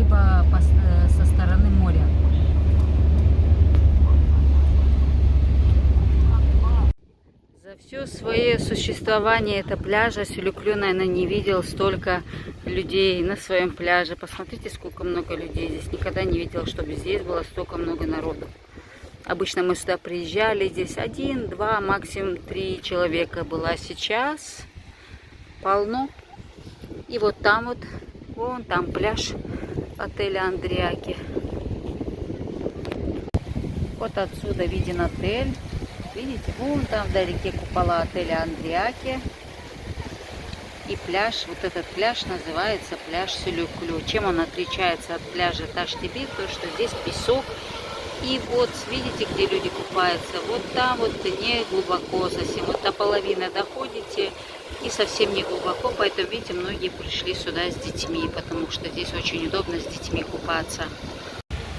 либо со стороны моря. За все свое существование этого пляжа Сюлюклю, наверное, не видел столько людей на своем пляже. Посмотрите, сколько много людей здесь. Никогда не видел, чтобы здесь было столько много народу. Обычно мы сюда приезжали, здесь 1, 2, максимум 3 человека было. А сейчас полно. И вот там вот, вон там пляж отеля Андриаки. Вот отсюда виден отель. Видите, вон там вдалеке купола отеля Андриаки. И пляж, вот этот пляж называется пляж Сюлюклю. Чем он отличается от пляжа Таш-Тибет? То, что здесь песок. И вот, видите, где люди купаются? Вот там вот не глубоко совсем. Вот до половины доходите и совсем не глубоко. Поэтому, видите, многие пришли сюда с детьми, потому что здесь очень удобно с детьми купаться.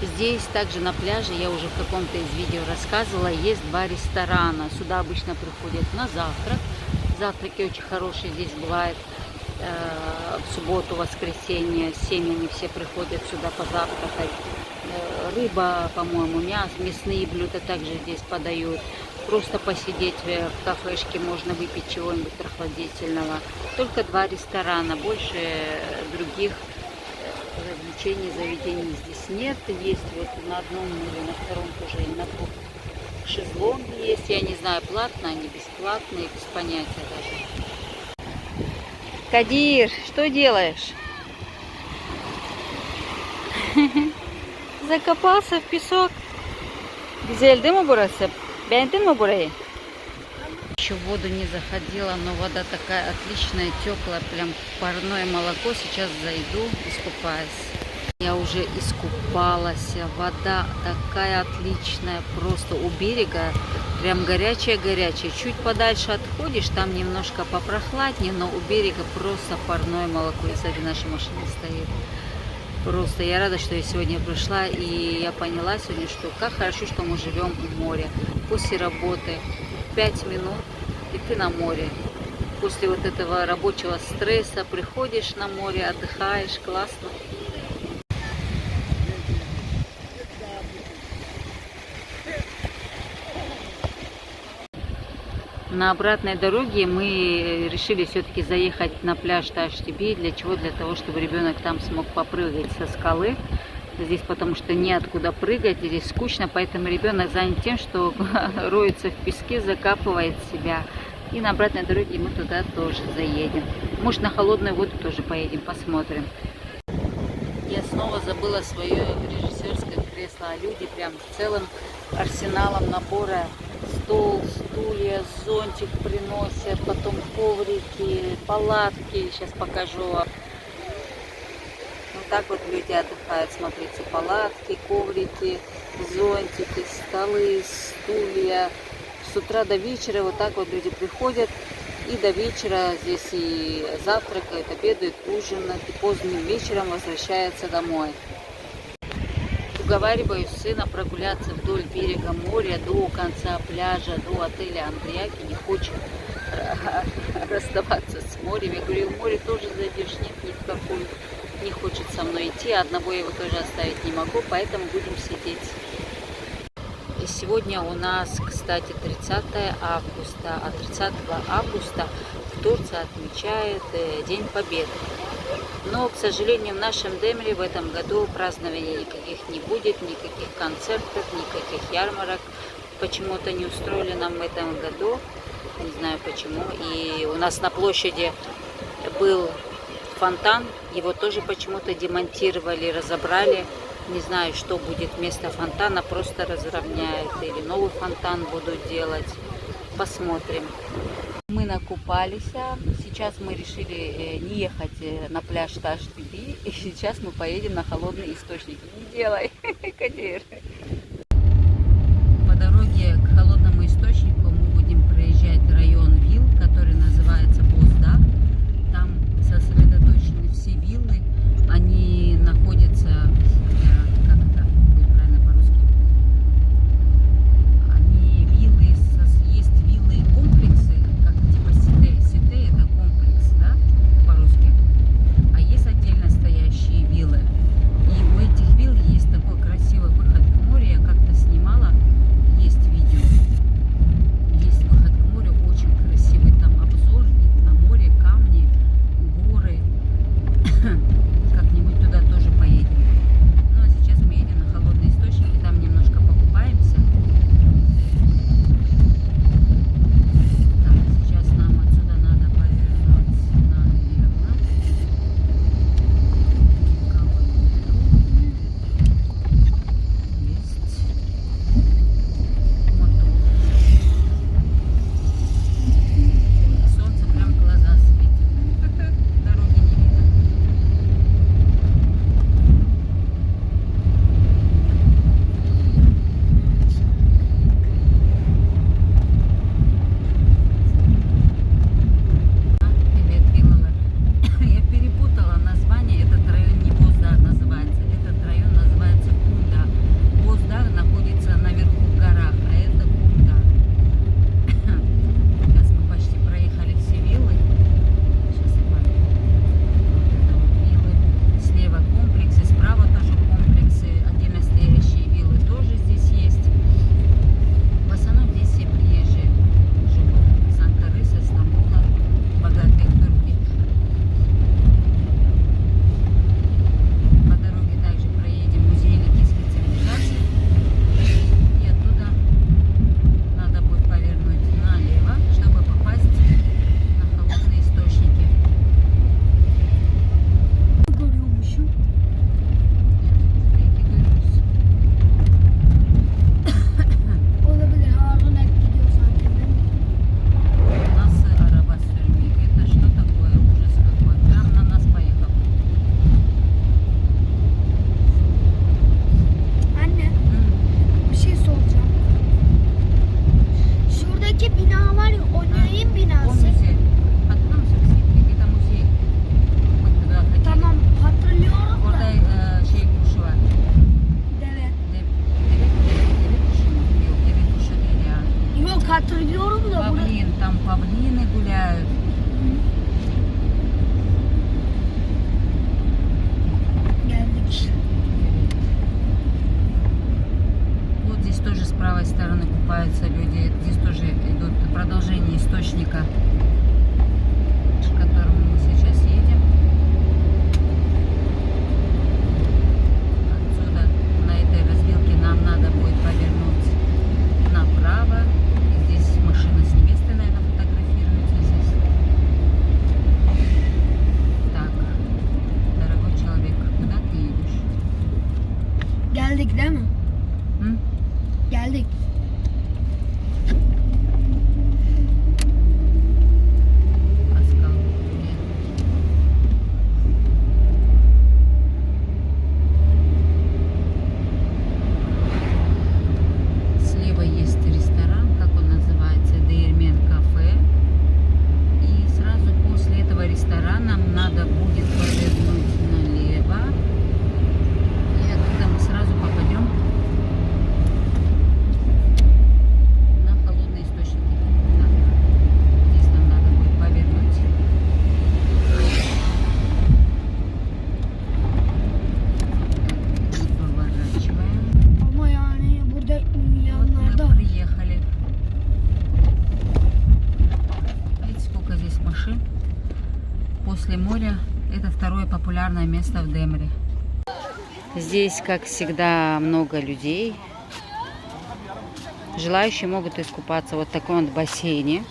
Здесь также на пляже, я уже в каком-то из видео рассказывала, есть 2 ресторана. Сюда обычно приходят на завтрак. Завтраки очень хорошие здесь бывают. В субботу, воскресенье с семьями все приходят сюда позавтракать. Рыба, по-моему, мясо, мясные блюда также здесь подают. Просто посидеть в кафешке, можно выпить чего-нибудь прохладительного. Только 2 ресторана, больше других развлечений, заведений здесь нет. Есть вот на одном или на втором тоже, и на 2 шезлонги есть. Я не знаю, платные они, бесплатные, без понятия даже. Кадир, что делаешь? Закопался в песок. Güzel değil mi burası? Beğendin mi burayı? Еще в воду не заходила, но вода такая отличная, теплая, прям парное молоко. Сейчас зайду, искупаюсь. Я уже искупалась. Вода такая отличная, просто у берега. Прям горячая-горячая. Чуть подальше отходишь, там немножко попрохладнее, но у берега просто парное молоко. И сзади наша машина стоит. Просто я рада, что я сегодня пришла, и я поняла сегодня, что как хорошо, что мы живем у моря. После работы 5 минут, и ты на море. После вот этого рабочего стресса приходишь на море, отдыхаешь, классно. На обратной дороге мы решили все-таки заехать на пляж Таш-Тибет. Для чего? Для того, чтобы ребенок там смог попрыгать со скалы. Здесь потому что неоткуда прыгать, здесь скучно, поэтому ребенок занят тем, что роется в песке, закапывает себя. И на обратной дороге мы туда тоже заедем. Может, на холодную воду тоже поедем, посмотрим. Я снова забыла свое режиссерское кресло, а люди прям с целым арсеналом набора. Стол, стулья, зонтик приносят, потом коврики, палатки. Сейчас покажу вам. Вот так вот люди отдыхают. Смотрите, палатки, коврики, зонтики, столы, стулья. С утра до вечера вот так вот люди приходят. И до вечера здесь и завтракают, обедают, ужинают. И поздним вечером возвращаются домой. Уговариваю сына прогуляться вдоль берега моря до конца пляжа, до отеля Андриаки. Не хочет расставаться с морем. Я говорю, в море тоже зайдешь, нет никакой. Не хочет со мной идти, одного я его тоже оставить не могу, поэтому будем сидеть. И сегодня у нас, кстати, 30 августа, а 30 августа в Турции отмечают День Победы. Но, к сожалению, в нашем Демре в этом году празднований никаких не будет, никаких концертов, никаких ярмарок. Почему-то не устроили нам в этом году, не знаю почему. И у нас на площади был фонтан, его тоже почему-то демонтировали, разобрали. Не знаю, что будет вместо фонтана, просто разровняют или новый фонтан будут делать. Посмотрим. Мы накупались, сейчас мы решили не ехать на пляж Таш-Тибет, и сейчас мы поедем на холодный источник. Не делай, Кадир. По дороге к холодному источнику мы будем проезжать район вилл, который называется Бозда. Там сосредоточены все виллы, они находятся, как это будет правильно по-русски, они виллы, есть виллы и комплексы, как типа сите это комплекс, да, по-русски, а есть отдельно стоящие виллы. И Как-нибудь туда тоже поедем. Ну а сейчас мы едем на холодные источники, там немножко покупаемся. Так, сейчас нам отсюда надо повернуть налево. Есть мотор. Солнце прям в глаза светит. Дороги не видно. Привет, Вилова. Я перепутала название. Этот район не Боздаг называется. Этот район называется Кунда. Боздаг находится наверху в горах, а это Кунда. Сейчас мы почти проехали все виллы. Сейчас я покажу. Вот это вот виллы. Слева комплексы, справа тоже комплексы. Отдельно стоящие виллы тоже здесь есть. В основном здесь все приезжие живут. С Анкары, со Стамбула, богатые турки. По дороге также проедем музейники специализации. И оттуда надо будет повернуть налево, чтобы попасть на холодные источники. Görüyormuşum. Peki görürüz. Olabilir. Harun hep gidiyor sanki. Nasıl araba sürmek? Это что такое? Ужас какой. Прям на нас поехал. Anne, bir şey soracağım. Şuradaki bina var ya, o neyin O binası? музей. Откуда мы сюда съехали? Это музей. Мы туда хотели. Tamam, hatırlıyorum Orada da. şey kuşu var. Deve. Deve kuşu mu? Yok, deve kuşu değil ya. Yok, hatırlıyorum da. Павлин, там павлины гуляют. Geldik. Вот здесь тоже с правой стороны купаются люди. Здесь тоже идут продолжение источника, к которому мы сейчас едем. Отсюда, на этой развилке, нам надо будет повернуть направо. И здесь машина с невестой, наверное, фотографируется здесь. Так, дорогой человек, куда ты едешь? Geldik değil mi? М? Geldik. Паскал. Слева есть ресторан, как он называется, Дейрмен кафе. И сразу после этого ресторана нам надо будет повернуть налево. И оттуда мы сразу попадем на холодные источники. Так, здесь нам надо будет повернуть. Так, поворачиваем. Ama yani burada Вот мы uyuyanlar da var. приехали. Видите, сколько здесь машин. После моря это второе популярное место в Демре. Здесь, как всегда, много людей. Желающие могут искупаться вот в таком вот бассейне.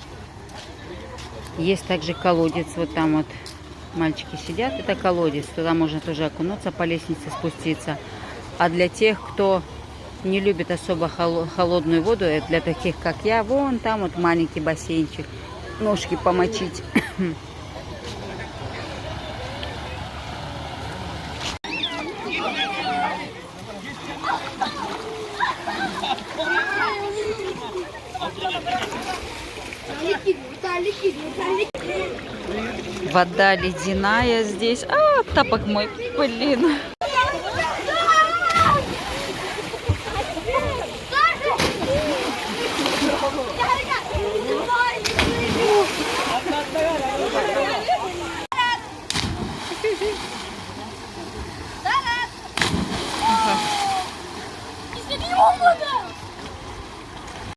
Есть также колодец. Вот там вот мальчики сидят. Это колодец. Туда можно тоже окунуться, по лестнице спуститься. А для тех, кто не любит особо холодную воду, это для таких, как я, вон там вот маленький бассейнчик. Ножки помочить. Вода ледяная здесь. А, тапок мой, блин.